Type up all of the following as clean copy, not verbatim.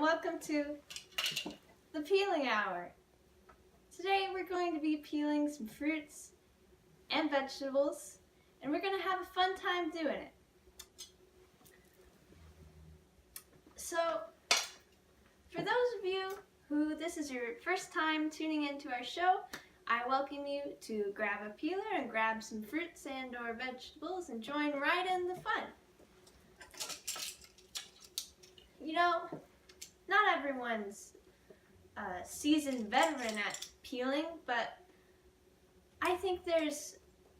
welcome to the peeling hour. Today we're going to be peeling some fruits and vegetables, and we're going to have a fun time doing it. So, for those of you who this is your first time tuning into our show, I welcome you to grab a peeler and grab some fruits and or vegetables and join right in the fun. You know, not everyone's a seasoned veteran at peeling, but I think there's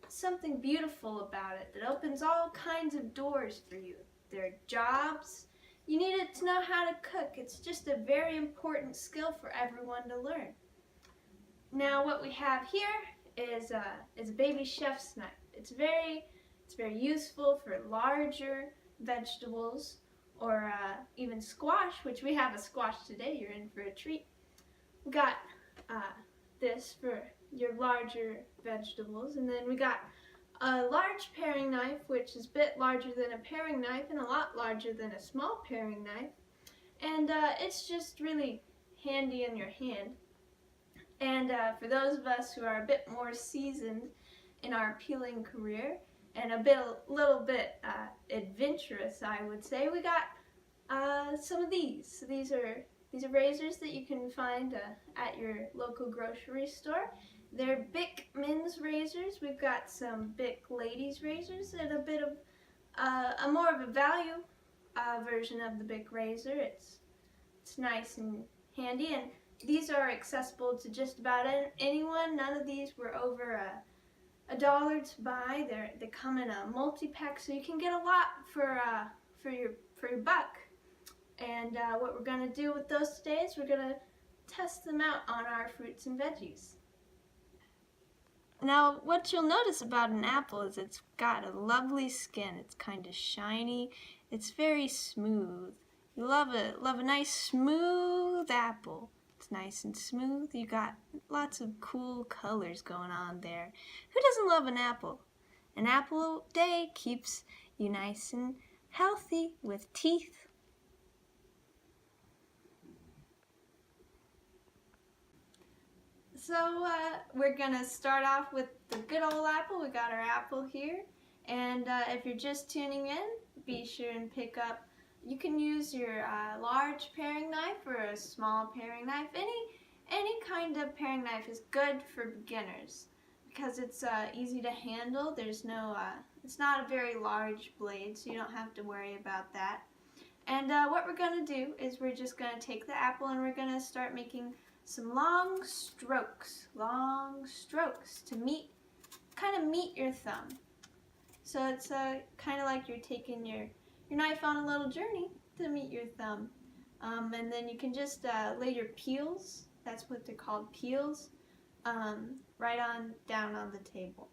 something beautiful about it that opens all kinds of doors for you. There are jobs. You need to know how to cook. It's just a very important skill for everyone to learn. Now what we have here is a baby chef's knife. It's very useful for larger vegetables or even squash, which we have a squash today. You're in for a treat. We got this for your larger vegetables, and then we got a large paring knife, which is a bit larger than a paring knife and a lot larger than a small paring knife, and it's just really handy in your hand. And for those of us who are a bit more seasoned in our peeling career and a little bit adventurous, I would say, we got some of these. So these are razors that you can find at your local grocery store. They're Bic men's razors. We've got some Bic ladies razors and a bit of a more of a value version of the Bic razor. It's nice and handy, and these are accessible to just about anyone. None of these were over $1 to buy. They come in a multi-pack, so you can get a lot for your buck. And what we're going to do with those today is we're going to test them out on our fruits and veggies. Now, what you'll notice about an apple is it's got a lovely skin. It's kind of shiny. It's very smooth. You love a nice smooth apple. It's nice and smooth. You got lots of cool colors going on there. Who doesn't love an apple? An apple a day keeps you nice and healthy with teeth. So we're gonna start off with the good old apple. We got our apple here, and if you're just tuning in, be sure and pick up. You can use your large paring knife or a small paring knife. Any kind of paring knife is good for beginners because it's easy to handle. There's no, it's not a very large blade, so you don't have to worry about that. And what we're gonna do is we're just gonna take the apple and we're gonna start making some long strokes to kind of meet your thumb. So it's kind of like you're taking your knife on a little journey to meet your thumb. And then you can just lay your peels, that's what they're called, peels, right on down on the table.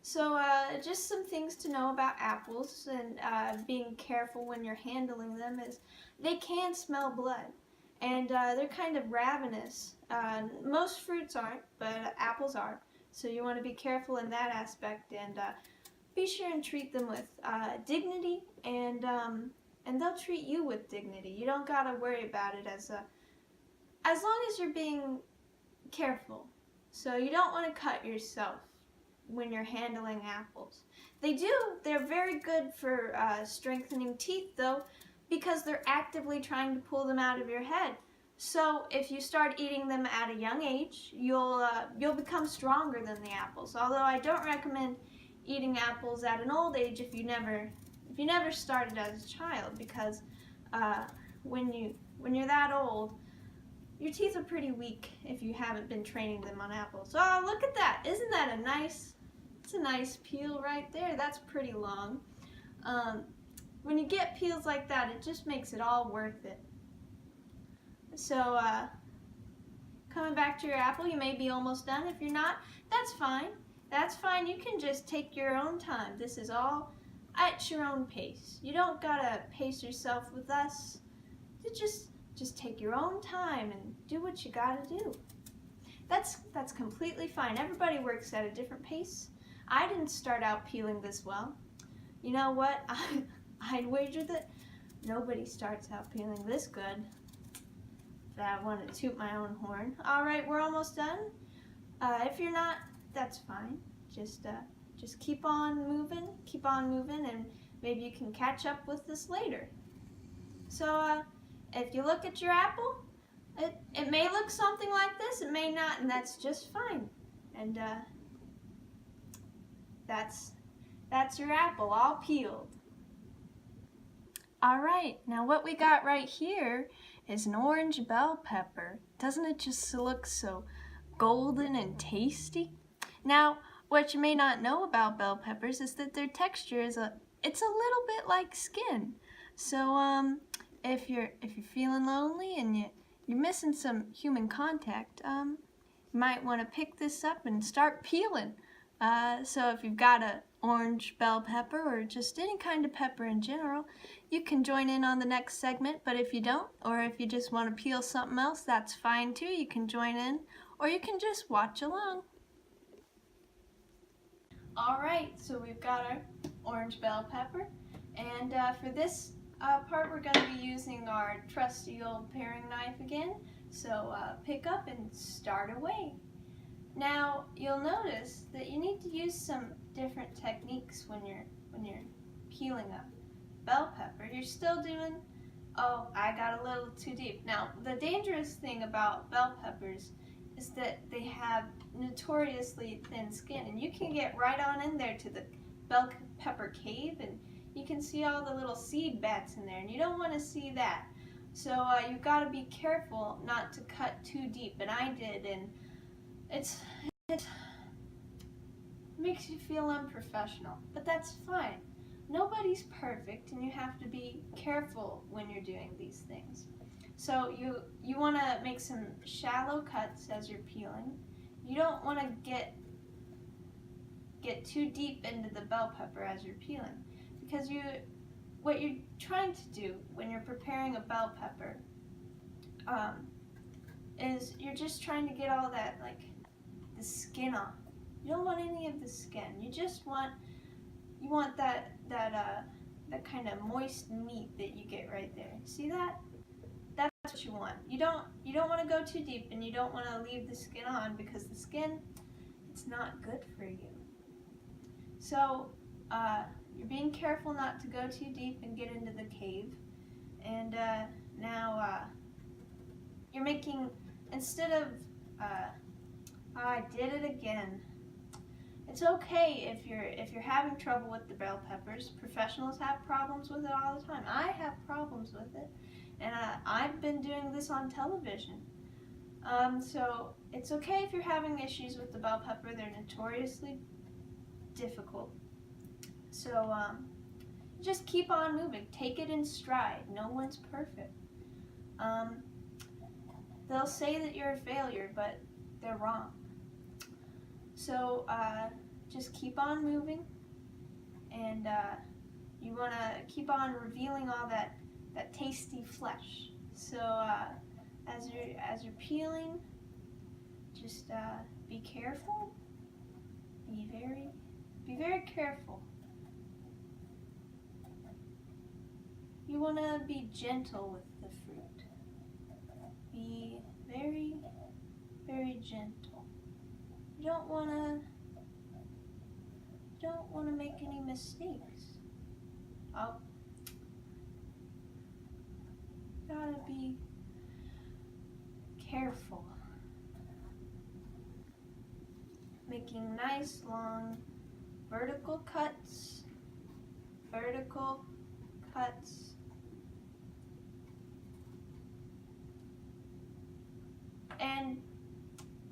So just some things to know about apples and being careful when you're handling them is they can smell blood. And they're kind of ravenous. Most fruits aren't, but apples are. So you want to be careful in that aspect, and be sure and treat them with dignity, and they'll treat you with dignity. You don't gotta worry about it as long as you're being careful. So you don't want to cut yourself when you're handling apples. They're very good for strengthening teeth though, because they're actively trying to pull them out of your head. So if you start eating them at a young age, you'll become stronger than the apples. Although I don't recommend eating apples at an old age if you never started as a child, because when you're that old, your teeth are pretty weak if you haven't been training them on apples. Oh, look at that! Isn't that it's a nice peel right there. That's pretty long. When you get peels like that, it just makes it all worth it. So, coming back to your apple, you may be almost done. If you're not, that's fine. That's fine. You can just take your own time. This is all at your own pace. You don't gotta pace yourself with us. You just take your own time and do what you gotta do. That's completely fine. Everybody works at a different pace. I didn't start out peeling this well. You know what? I'd wager that Nobody starts out peeling this good. I want to toot my own horn. All right, we're almost done. If you're not, that's fine. Just keep on moving, and maybe you can catch up with this later. So if you look at your apple, it may look something like this, it may not, and that's just fine. And that's your apple all peeled. All right, now what we got right here is an orange bell pepper. Doesn't it just look so golden and tasty? Now, what you may not know about bell peppers is that their texture is it's a little bit like skin. So if you're feeling lonely and you're missing some human contact, you might want to pick this up and start peeling. So if you've got an orange bell pepper or just any kind of pepper in general, you can join in on the next segment. But if you don't, or if you just want to peel something else, that's fine too. You can join in, or you can just watch along. Alright, so we've got our orange bell pepper, and for this part we're going to be using our trusty old paring knife again. So pick up and start away. Now you'll notice that you need to use some different techniques when you're peeling a bell pepper. You're still doing, oh, I got a little too deep. Now the dangerous thing about bell peppers is that they have notoriously thin skin, and you can get right on in there to the bell pepper cave, and you can see all the little seed bats in there, and you don't want to see that. So you've got to be careful not to cut too deep, and I did, and it makes you feel unprofessional, but that's fine. Nobody's perfect, and you have to be careful when you're doing these things. So you want to make some shallow cuts as you're peeling. You don't want to get too deep into the bell pepper as you're peeling, because what you're trying to do when you're preparing a bell pepper is you're just trying to get all that, like, the skin off. You don't want any of the skin. You just want that kind of moist meat that you get right there. See that? That's what you want. You don't want to go too deep, and you don't want to leave the skin on, because the skin, it's not good for you. So you're being careful not to go too deep and get into the cave. And now you're making, instead of I did it again. It's okay if you're having trouble with the bell peppers. Professionals have problems with it all the time. I have problems with it, and I've been doing this on television. So it's okay if you're having issues with the bell pepper. They're notoriously difficult. So just keep on moving. Take it in stride. No one's perfect. They'll say that you're a failure, but they're wrong. So just keep on moving, and you want to keep on revealing all that tasty flesh. So as you're peeling, just be careful. Be very careful. You want to be gentle with the fruit. Be very, very gentle. You don't want to make any mistakes. Oh, gotta be careful. Making nice long vertical cuts. And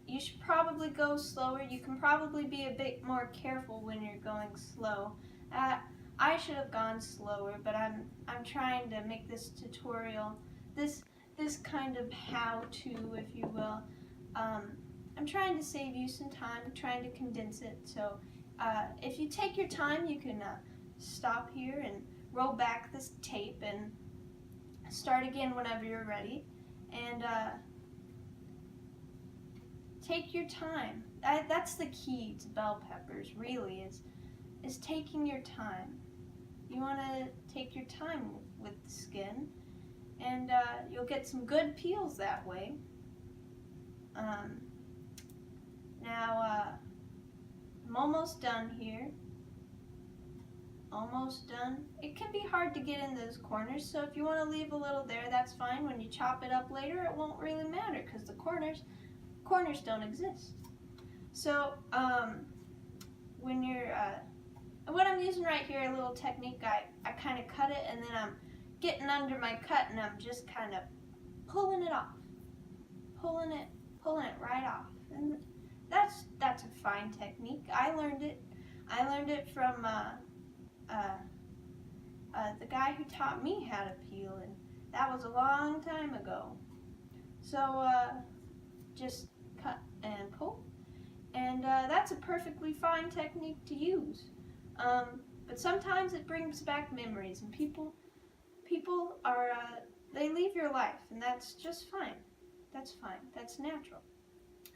you should probably go slower. You can probably be a bit more careful when you're going slow. I should have gone slower, but I'm trying to make this tutorial, this kind of how-to, if you will. I'm trying to save you some time, trying to condense it. So if you take your time, you can stop here and roll back this tape and start again whenever you're ready. And take your time. That's the key to bell peppers, really, is taking your time. You want to take your time with the skin, and you'll get some good peels that way. Now, I'm almost done here. Almost done. It can be hard to get in those corners, so if you want to leave a little there, that's fine. When you chop it up later, it won't really matter because the corners don't exist. So, when you're, what I'm using right here, a little technique, I kind of cut it and then I'm getting under my cut and I'm just kind of pulling it off. Pulling it right off. And that's a fine technique. I learned it from the guy who taught me how to peel, and that was a long time ago. So just cut and pull, and that's a perfectly fine technique to use. But sometimes it brings back memories, and people are they leave your life, and that's just fine. That's fine. That's natural.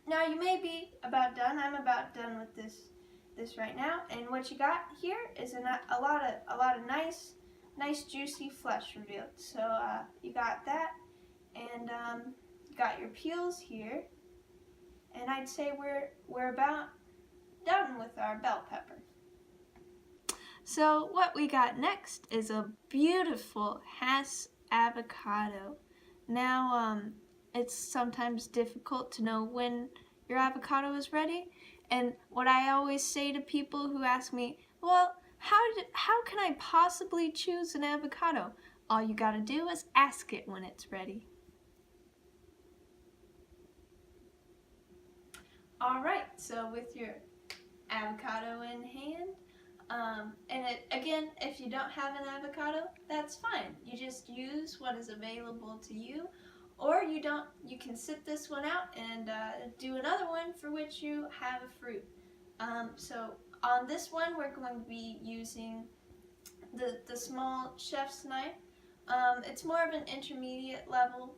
Now you may be about done. I'm about done with this right now, and what you got here is a lot of nice juicy flesh revealed. So you got that, and you got your peels here, and I'd say we're about done with our bell pepper. So what we got next is a beautiful Hass avocado. Now it's sometimes difficult to know when your avocado is ready, and what I always say to people who ask me, well, how can I possibly choose an avocado? All you gotta do is ask it when it's ready. Alright, so with your avocado in hand, again, if you don't have an avocado, that's fine. You just use what is available to you, or you can sit this one out and do another one for which you have a fruit. So on this one, we're going to be using the small chef's knife. It's more of an intermediate level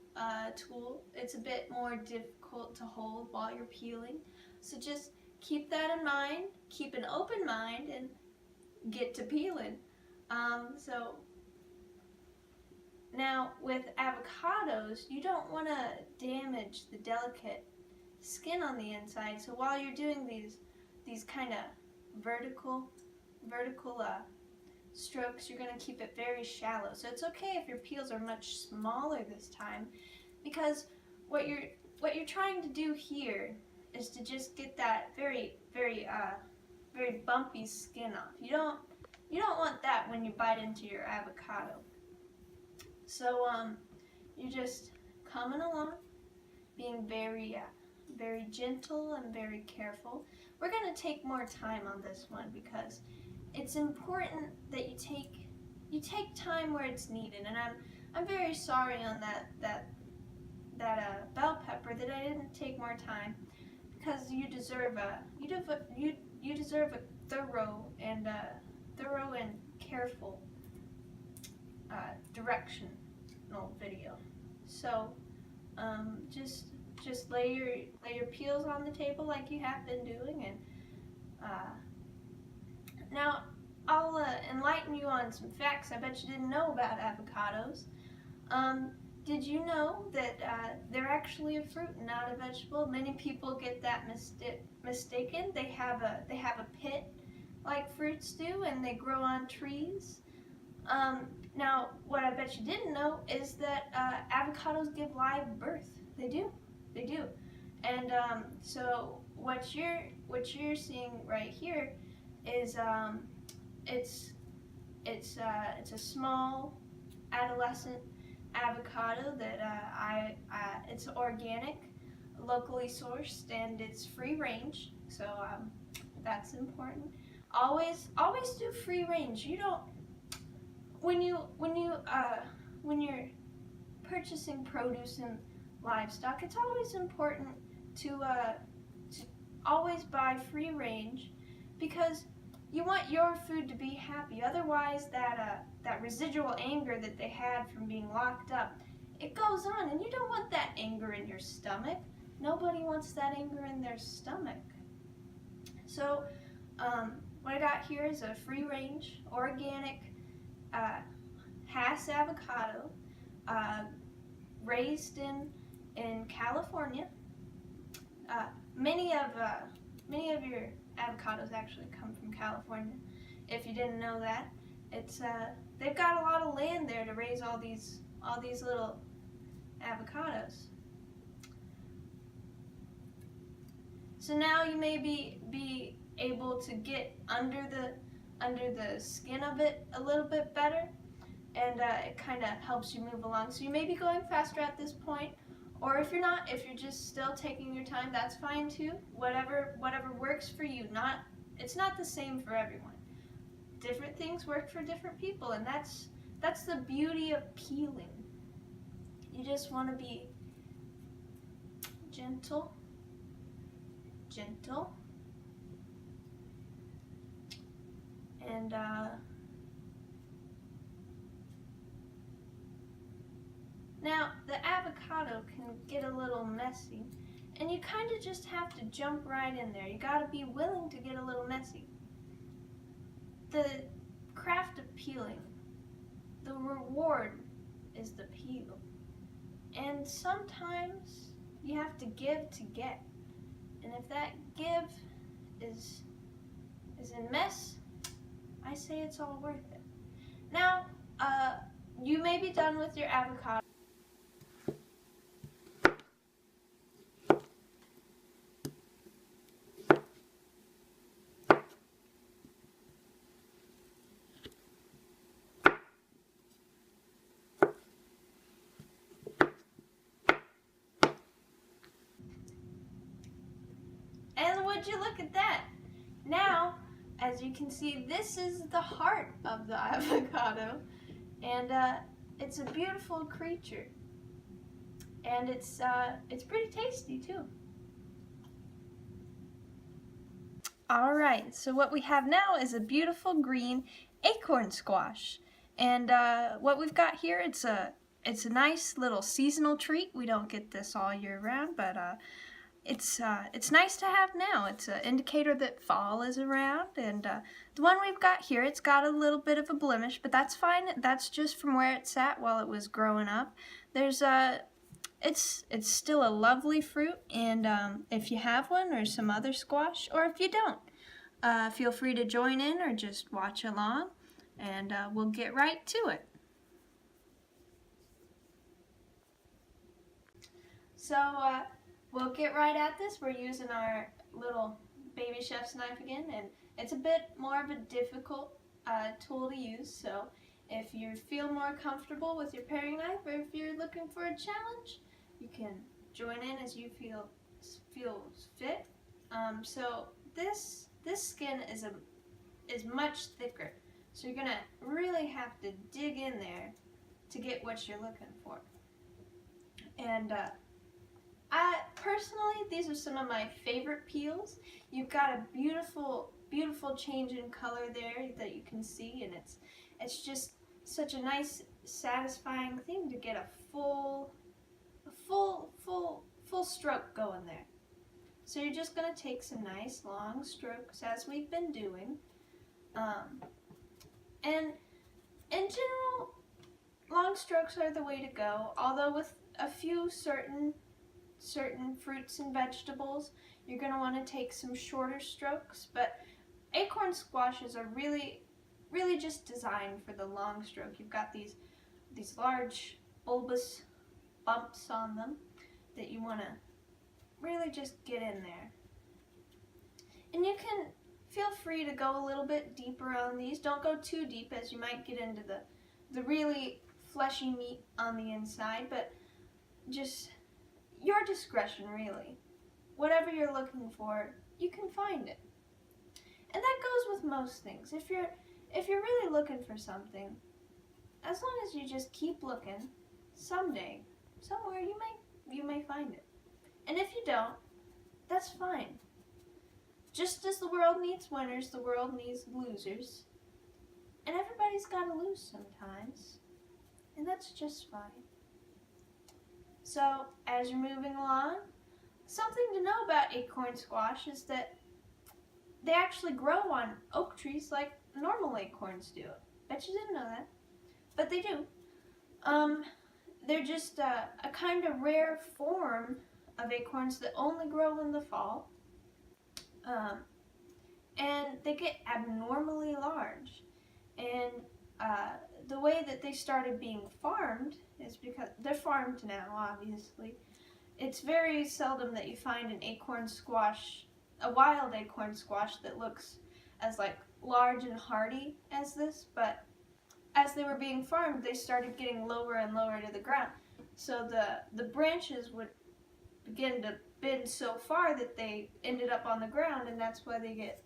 tool. It's a bit more difficult to hold while you're peeling. So just keep that in mind, keep an open mind, and get to peeling. So now with avocados, you don't want to damage the delicate skin on the inside. So while you're doing these kind of vertical strokes, you're going to keep it very shallow. So it's okay if your peels are much smaller this time, because what you're trying to do here is to just get that very bumpy skin off. You don't want that when you bite into your avocado. So you're just coming along, being very gentle and very careful. We're going to take more time on this one because it's important that you take time where it's needed. And I'm very sorry on that bell pepper that I didn't take more time, because you deserve a thorough and careful directional video. So just lay your peels on the table like you have been doing, and now I'll enlighten you on some facts I bet you didn't know about avocados. Did you know that they're actually a fruit and not a vegetable? Many people get that mistaken. They have a pit like fruits do, and they grow on trees. Now, what I bet you didn't know is that avocados give live birth. They do. And so what you're seeing right here is it's a small adolescent avocado that it's organic, locally sourced, and it's free range. So that's important. Always do free range. You don't when you're purchasing produce and livestock, it's always important to always buy free range, because you want your food to be happy. Otherwise, that residual anger that they had from being locked up, it goes on, and you don't want that anger in your stomach. Nobody wants that anger in their stomach. So what I got here is a free range, organic Hass avocado, raised in California. Many of your avocados actually come from California. If you didn't know that, it's they've got a lot of land there to raise all these little avocados. So now you may be able to get under the skin of it a little bit better, and it kind of helps you move along. So you may be going faster at this point, or if you're not, if you're just still taking your time, that's fine too. Whatever works for you. It's not the same for everyone. Different things work for different people, and that's the beauty of peeling. You just want to be gentle, and now the avocado can get a little messy, and you kind of just have to jump right in there. You got to be willing to get a little messy. The craft of peeling, the reward is the peel, and sometimes you have to give to get. And if that give is in mess, I say it's all worth it. Now, you may be done with your avocado. And would you look at that? Now, as you can see, this is the heart of the avocado, and it's a beautiful creature, and it's pretty tasty too. All right, so what we have now is a beautiful green acorn squash, and what we've got here, it's a nice little seasonal treat. We don't get this all year round, but it's nice to have now. It's an indicator that fall is around, and the one we've got here, it's got a little bit of a blemish, but that's fine. That's just from where it sat while it was growing up. There's it's still a lovely fruit, and if you have one or some other squash, or if you don't, feel free to join in or just watch along, and we'll get right to it. So we'll get right at this. We're using our little baby chef's knife again, and it's a bit more of a difficult tool to use, so if you feel more comfortable with your paring knife, or if you're looking for a challenge, you can join in as you feel fit. So this skin is much thicker, so you're gonna really have to dig in there to get what you're looking for. And personally, these are some of my favorite peels. You've got a beautiful change in color there that you can see, and it's just such a nice, satisfying thing to get a full stroke going there. So you're just going to take some nice long strokes, as we've been doing, and in general, long strokes are the way to go, although with a few certain fruits and vegetables, you're going to want to take some shorter strokes, but acorn squashes are really just designed for the long stroke. You've got these large bulbous bumps on them that you want to really just get in there. And you can feel free to go a little bit deeper on these. Don't go too deep, as you might get into the really fleshy meat on the inside, but just your discretion, really. Whatever you're looking for, you can find it. And that goes with most things. If you're really looking for something, as long as you just keep looking, someday, somewhere, you may find it. And if you don't, that's fine. Just as the world needs winners, the world needs losers. And everybody's got to lose sometimes. And that's just fine. So, as you're moving along, something to know about acorn squash is that they actually grow on oak trees like normal acorns do. Bet you didn't know that. but they do. They're just a kind of rare form of acorns that only grow in the fall. And they get abnormally large. And the way that they started being farmed is because they're farmed now, obviously. It's very seldom that you find an acorn squash, a wild acorn squash that looks as like large and hardy as this, but as they were being farmed, they started getting lower and lower to the ground. So the branches would begin to bend so far that they ended up on the ground, and that's why they get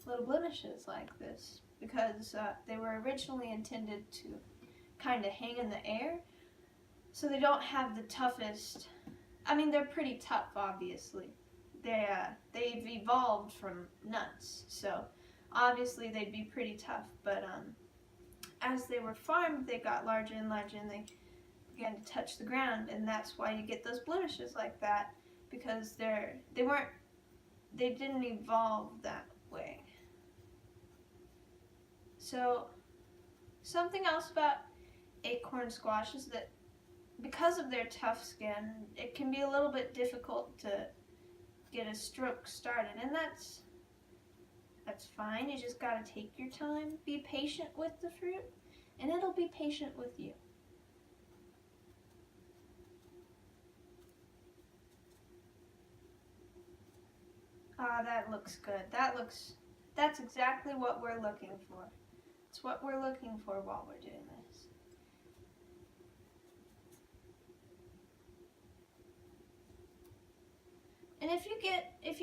little blemishes like this, because they were originally intended to kind of hang in the air, so they don't have the toughest. I mean, they're pretty tough, obviously. They've evolved from nuts, so obviously they'd be pretty tough, but as they were farmed, they got larger and larger, and they began to touch the ground, and that's why you get those blemishes like that, because they didn't evolve that way. So something else about acorn squash is that because of their tough skin, it can be a little bit difficult to get a stroke started, and that's fine. You just gotta take your time, be patient with the fruit, and it'll be patient with you. Ah, that looks good. That's exactly what we're looking for. It's what we're looking for while we're doing this. And if you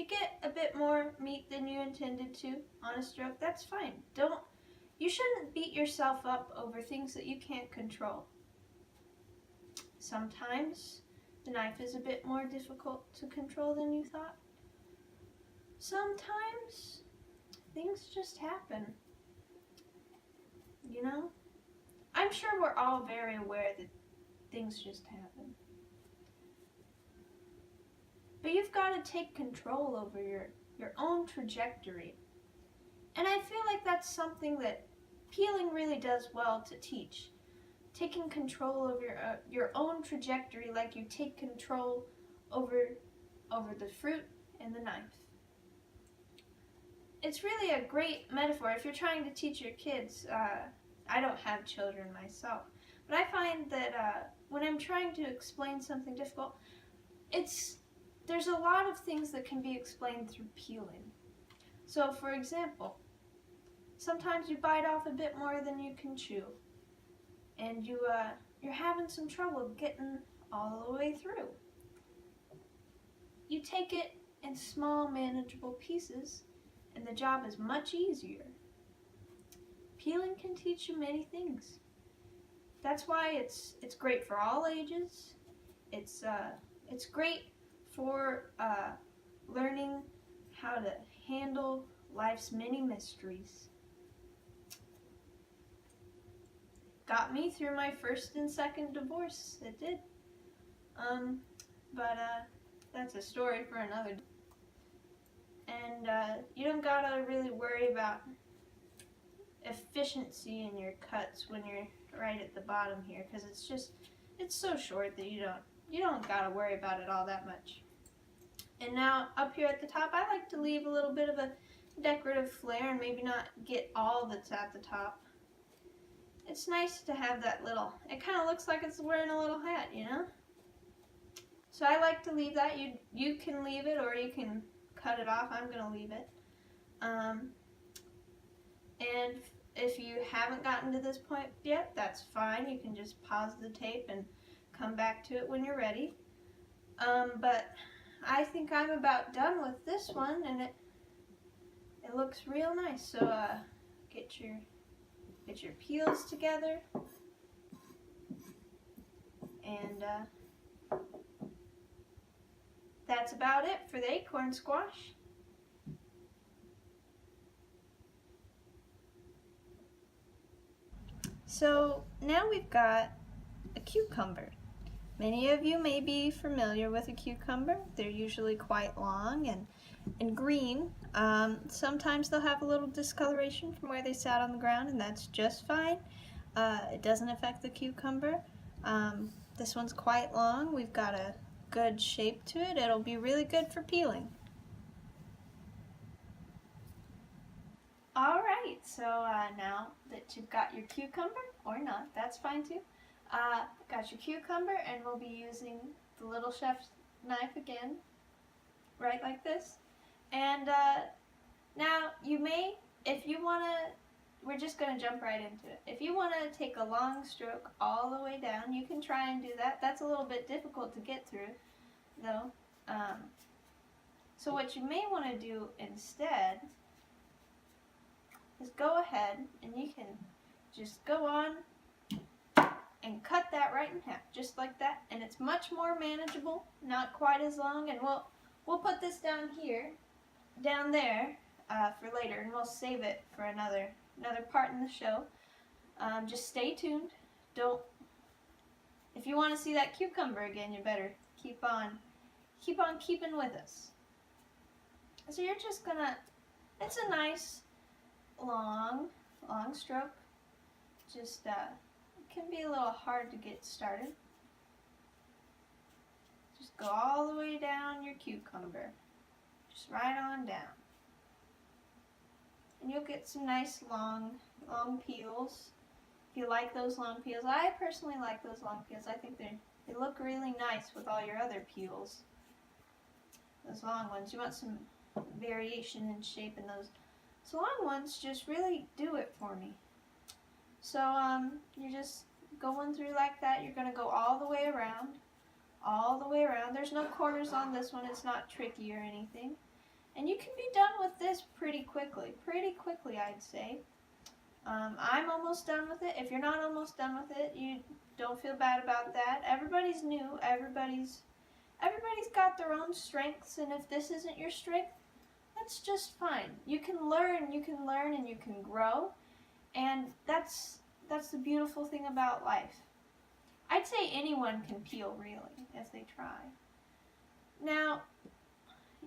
get a bit more meat than you intended to on a stroke, that's fine. You shouldn't beat yourself up over things that you can't control. Sometimes the knife is a bit more difficult to control than you thought. Sometimes things just happen. You know? I'm sure we're all very aware that things just happen. But you've got to take control over your own trajectory. And I feel like that's something that peeling really does well to teach. Taking control over your own trajectory, like you take control over the fruit and the knife. It's really a great metaphor if you're trying to teach your kids. I don't have children myself, but I find that when I'm trying to explain something difficult, there's a lot of things that can be explained through peeling. So, for example, sometimes you bite off a bit more than you can chew, and you're having some trouble getting all the way through. You take it in small, manageable pieces, and the job is much easier. Peeling can teach you many things. That's why it's great for all ages. It's great for learning how to handle life's many mysteries. Got me through my first and second divorce. It did. But that's a story for another day. And you don't gotta really worry about efficiency in your cuts when you're right at the bottom here, because it's so short that you don't gotta worry about it all that much. And now up here at the top, I like to leave a little bit of a decorative flair and maybe not get all that's at the top. It's nice to have that little, it kind of looks like it's wearing a little hat, you know? So I like to leave that. You can leave it or you can cut it off. I'm gonna leave it. And if you haven't gotten to this point yet, that's fine. You can just pause the tape and come back to it when you're ready. But I think I'm about done with this one, and it looks real nice. So get your peels together, and that's about it for the acorn squash. So now we've got a cucumber. Many of you may be familiar with a cucumber. They're usually quite long and green. Sometimes they'll have a little discoloration from where they sat on the ground, and that's just fine. It doesn't affect the cucumber. This one's quite long. We've got a good shape to it. It'll be really good for peeling. Alright, so now that you've got your cucumber, or not, that's fine too. Got your cucumber, and we'll be using the little chef's knife again, right like this. And now you may, if you want to, we're just going to jump right into it. If you want to take a long stroke all the way down, you can try and do that. That's a little bit difficult to get through, though. So what you may want to do instead is go ahead and you can just go on and cut that right in half, just like that. And it's much more manageable, not quite as long. And we'll put this down here, down there, for later, and we'll save it for another part in the show. Just stay tuned. If you want to see that cucumber again, you better keep on keeping with us. So you're just gonna, it's a nice long stroke. Just it can be a little hard to get started. Just go all the way down your cucumber, just right on down. And you'll get some nice long peels. If you like those long peels, I personally like those long peels. I think they look really nice with all your other peels. Those long ones, you want some variation in shape in those. So long ones just really do it for me. So you're just going through like that. You're going to go all the way around. All the way around. There's no corners on this one. It's not tricky or anything. And you can be done with this pretty quickly, I'd say. I'm almost done with it. If you're not almost done with it, you don't feel bad about that. Everybody's new. Everybody's got their own strengths, and if this isn't your strength, that's just fine. You can learn, and you can grow, and that's the beautiful thing about life. I'd say anyone can peel, really, if they try. Now,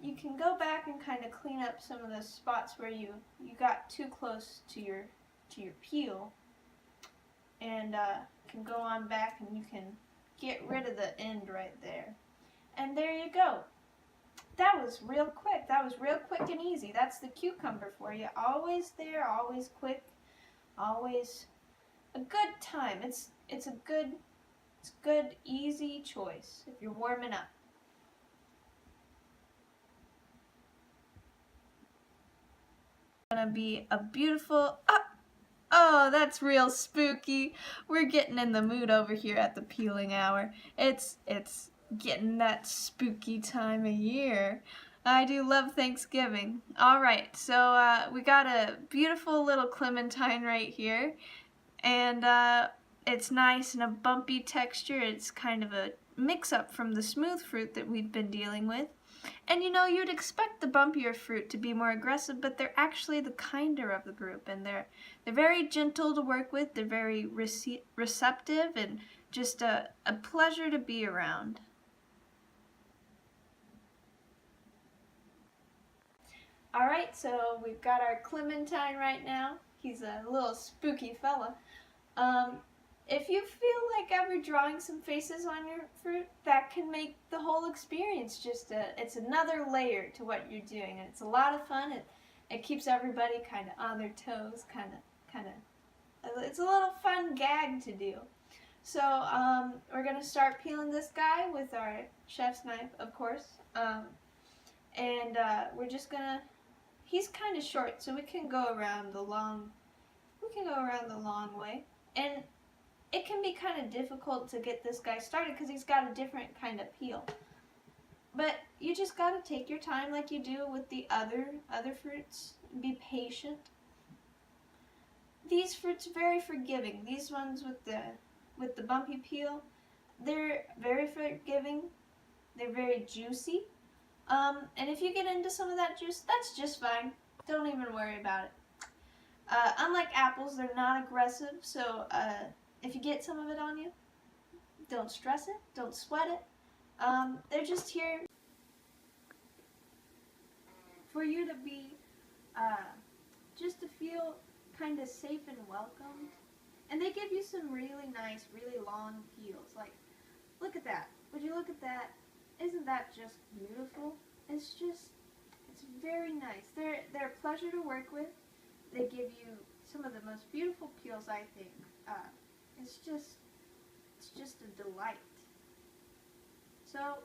you can go back and kind of clean up some of the spots where you got too close to your peel, and can go on back and you can get rid of the end right there. And there you go. That was real quick. That was real quick and easy. That's the cucumber for you. Always there, always quick, always a good time. It's a good easy choice if you're warming up. Gonna be a beautiful, oh, that's real spooky. We're getting in the mood over here at the peeling hour. It's getting that spooky time of year. I do love Thanksgiving. Alright, so we got a beautiful little clementine right here, and it's nice and a bumpy texture. It's kind of a mix-up from the smooth fruit that we've been dealing with. And you know, you'd expect the bumpier fruit to be more aggressive, but they're actually the kinder of the group, and they're very gentle to work with. They're very receptive and just a pleasure to be around. Alright, so we've got our clementine right now. He's a little spooky fella. If you feel like ever drawing some faces on your fruit, that can make the whole experience just it's another layer to what you're doing, and it's a lot of fun. It keeps everybody kind of on their toes, it's a little fun gag to do. So we're gonna start peeling this guy with our chef's knife, of course, and we're just gonna. He's kind of short, so we can go around the long. We can go around the long way, and it can be kind of difficult to get this guy started because he's got a different kind of peel. But you just got to take your time like you do with the other fruits. Be patient. These fruits are very forgiving. These ones with the bumpy peel, they're very forgiving. They're very juicy. And if you get into some of that juice, that's just fine. Don't even worry about it. Unlike apples, they're not aggressive, so if you get some of it on you, don't stress it, don't sweat it. They're just here for you to be, just to feel kind of safe and welcomed. And they give you some really nice, really long peels. Like, look at that. Would you look at that? Isn't that just beautiful? It's very nice. They're a pleasure to work with. They give you some of the most beautiful peels, I think. It's just a delight. So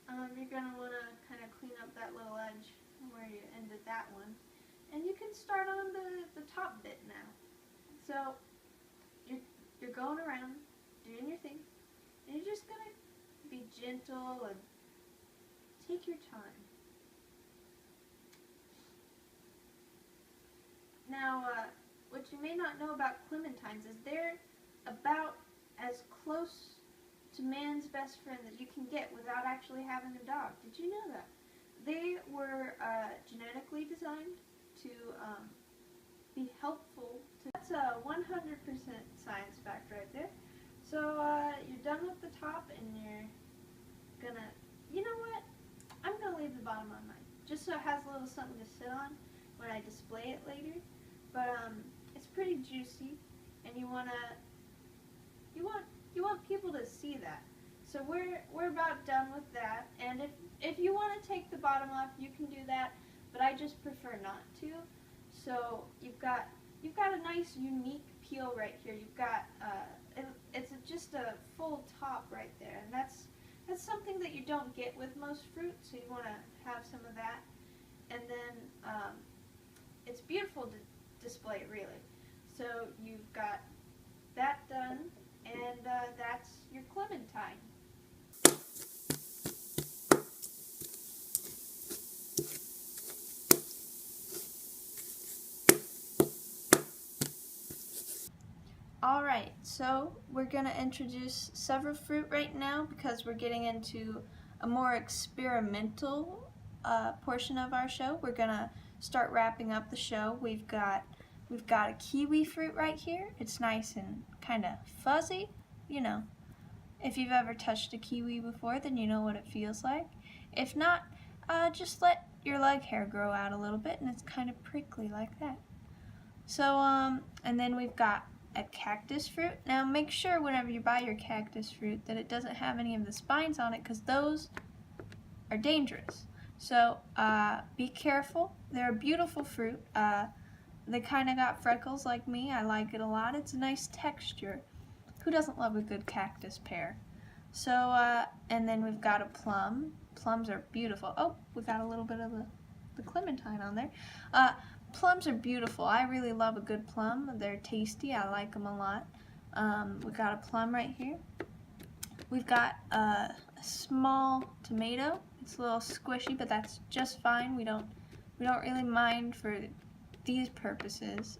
you're gonna want to kind of clean up that little edge where you ended that one, and you can start on the top bit now. So you're going around doing your thing, and you're just gonna be gentle and take your time. Now, what you may not know about clementines is they're about as close to man's best friend that you can get without actually having a dog. Did you know that? They were genetically designed to be helpful to. That's a 100% science fact right there. So you're done with the top, and you're gonna, you know what? I'm gonna leave the bottom on mine, just so it has a little something to sit on when I display it later. But it's pretty juicy, and you want people to see that. So we're about done with that. And if you want to take the bottom off, you can do that, but I just prefer not to. So you've got a nice unique peel right here. You've got it's just a full top right there, and that's something that you don't get with most fruit. So you want to have some of that, and then it's beautiful to display, really. So you've got that done, and that's your clementine. Alright, so we're going to introduce several fruit right now because we're getting into a more experimental portion of our show. We're going to start wrapping up the show. We've got a kiwi fruit right here. It's nice and kind of fuzzy. You know, if you've ever touched a kiwi before, then you know what it feels like. If not, just let your leg hair grow out a little bit, and it's kind of prickly like that. So, and then we've got a cactus fruit. Now make sure whenever you buy your cactus fruit that it doesn't have any of the spines on it, because those are dangerous. So be careful. They're a beautiful fruit. They kind of got freckles like me. I like it a lot. It's a nice texture. Who doesn't love a good cactus pear? So and then we've got a plum. Plums are beautiful. Oh, we got a little bit of the clementine on there. Plums are beautiful. I really love a good plum. They're tasty. I like them a lot. We got a plum right here. We've got a small tomato. It's a little squishy, but that's just fine. We don't really mind for these purposes.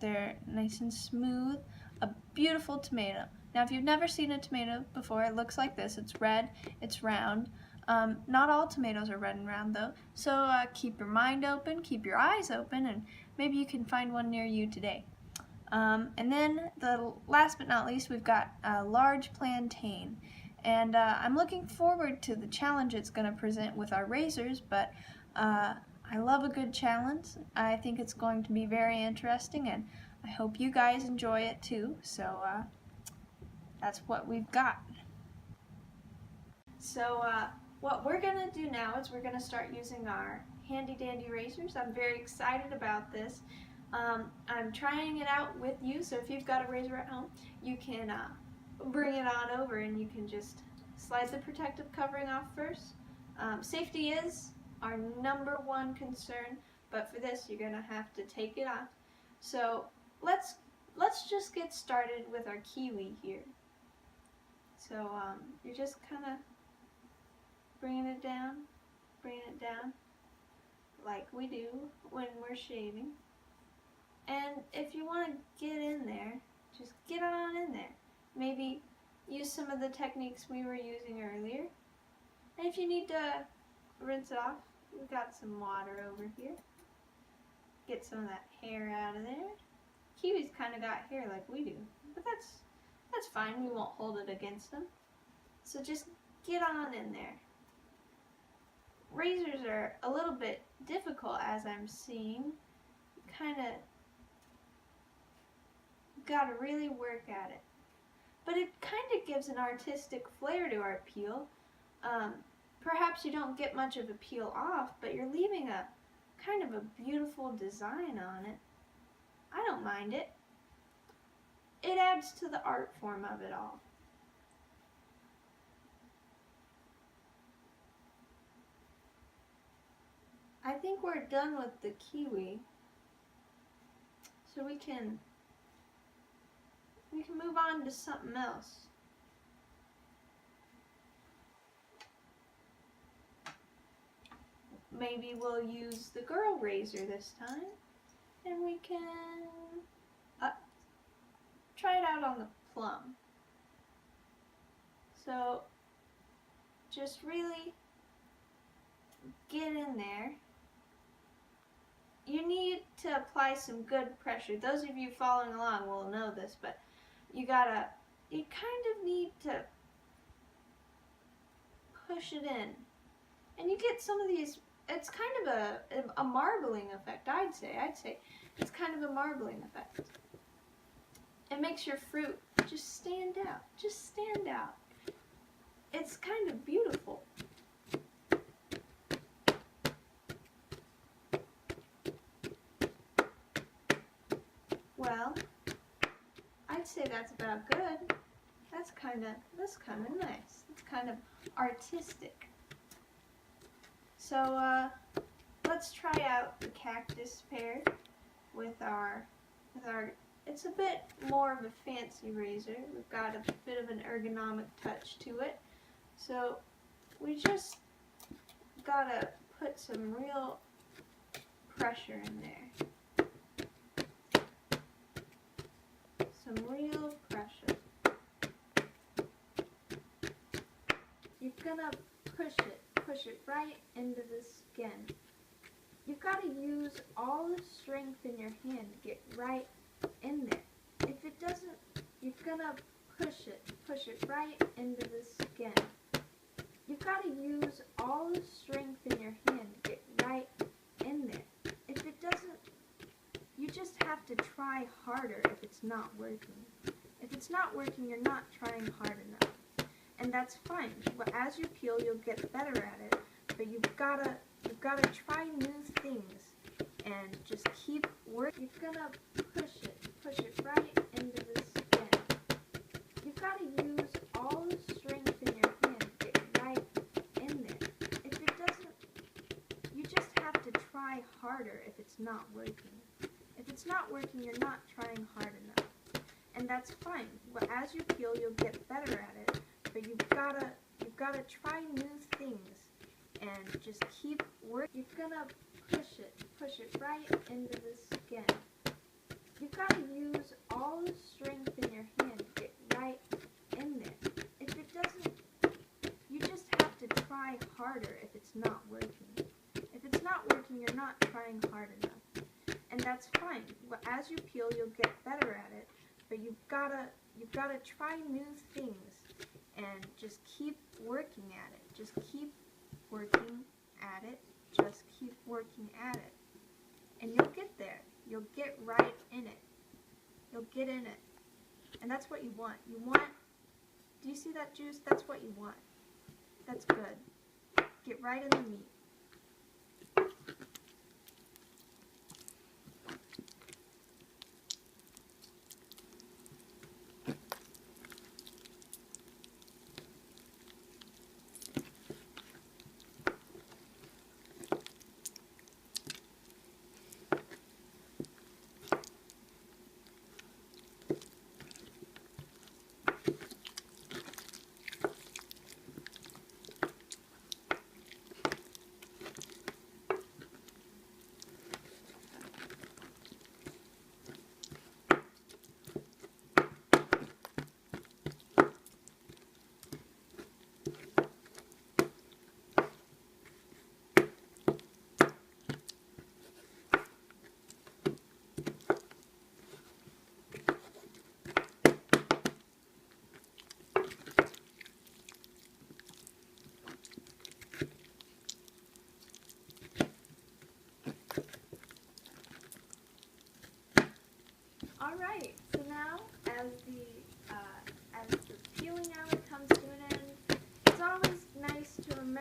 They're nice and smooth. A beautiful tomato. Now, if you've never seen a tomato before, it looks like this. It's red. It's round. Not all tomatoes are red and round, though, so keep your mind open, keep your eyes open, and maybe you can find one near you today. And then, last but not least, we've got a large plantain. And I'm looking forward to the challenge it's going to present with our razors, but I love a good challenge. I think it's going to be very interesting, and I hope you guys enjoy it too, so that's what we've got. So, what we're going to do now is we're going to start using our handy dandy razors. I'm very excited about this. I'm trying it out with you, so if you've got a razor at home, you can bring it on over and you can just slide the protective covering off first. Safety is our #1 concern, but for this you're going to have to take it off. So let's just get started with our kiwi here. So you're just kind of bringing it down like we do when we're shaving. And if you want to get in there, just get on in there. Maybe use some of the techniques we were using earlier. And if you need to rinse it off, we've got some water over here. Get some of that hair out of there. Kiwis kind of got hair like we do, but that's fine. We won't hold it against them. So just get on in there. Razors are a little bit difficult, as I'm seeing. Kind of Got to really work at it. But it kind of gives an artistic flair to our peel. Perhaps you don't get much of a peel off, but you're leaving a kind of a beautiful design on it. I don't mind it. It adds to the art form of it all. I think we're done with the kiwi. So we can move on to something else. Maybe we'll use the girl razor this time, and we can try it out on the plum. So just really get in there. You need to apply some good pressure. Those of you following along will know this, but you kind of need to push it in. And you get some of these, it's kind of a marbling effect, I'd say. It's kind of a marbling effect. It makes your fruit just stand out. It's kind of beautiful. Well, I'd say that's about good. That's kind of nice. It's kind of artistic. So let's try out the cactus pear with our. It's a bit more of a fancy razor. We've got a bit of an ergonomic touch to it. So we just gotta put some real pressure in there. Some real pressure. You're gonna push it right into the skin. You've got to use all the strength in your hand to get right in there. If it doesn't, you're gonna push it right into the skin. You've got to use all the strength in your hand to get right in there. If it doesn't, you just have to try harder if it's not working. If it's not working, you're not trying hard enough. And that's fine. But as you peel, you'll get better at it. But you've gotta try new things and just keep working. You're gonna push it right into the skin. You've got to use all the strength in your hand to get right in there. If it doesn't, you just have to try harder if it's not working. If it's not working, you're not trying hard enough. And that's fine. But as you peel, you'll get better at it. But you've gotta try new things and just keep working. You're gonna push it right into the skin. You've got to use all the strength in your hand to get right in there. If it doesn't, you just have to try harder if it's not working. If it's not working, you're not trying hard enough. And that's fine. But as you peel, you'll get better at it. But you've gotta try new things and just keep working at it. Just keep working at it. Just keep working at it. And you'll get there. You'll get right in it. You'll get in it. And that's what you want. Do you see that juice? That's what you want. That's good. Get right in the meat.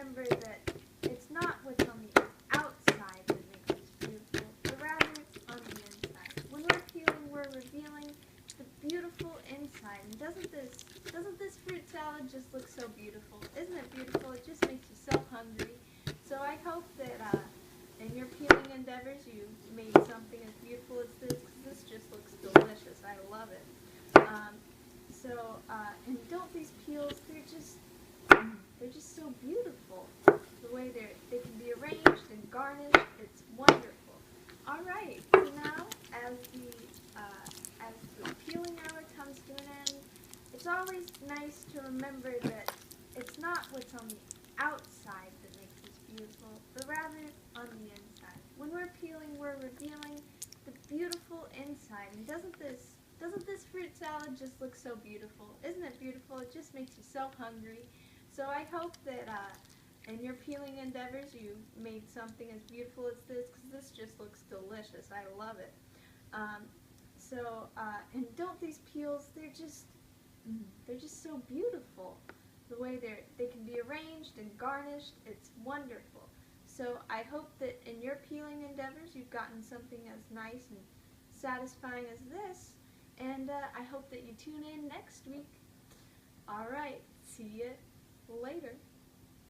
remember that it's not what's on the outside that makes us beautiful, but rather on the inside. When we're peeling, we're revealing the beautiful inside. And doesn't this fruit salad just look so beautiful? Isn't it beautiful? It just makes you so hungry. So I hope that in your peeling endeavors you made something as beautiful as this, because this just looks delicious. I love it. And don't these peels, they're just so beautiful. The way they can be arranged and garnished, it's wonderful. All right, so now as the peeling hour comes to an end, it's always nice to remember that it's not what's on the outside that makes us beautiful, but rather on the inside. When we're peeling, we're revealing the beautiful inside. And doesn't this fruit salad just look so beautiful? Isn't it beautiful? It just makes you so hungry. So I hope that in your peeling endeavors you made something as beautiful as this, because this just looks delicious. I love it. And don't these peels, they're just so beautiful. The way they can be arranged and garnished, it's wonderful. So I hope that in your peeling endeavors you've gotten something as nice and satisfying as this, and I hope that you tune in next week. All right, see you later.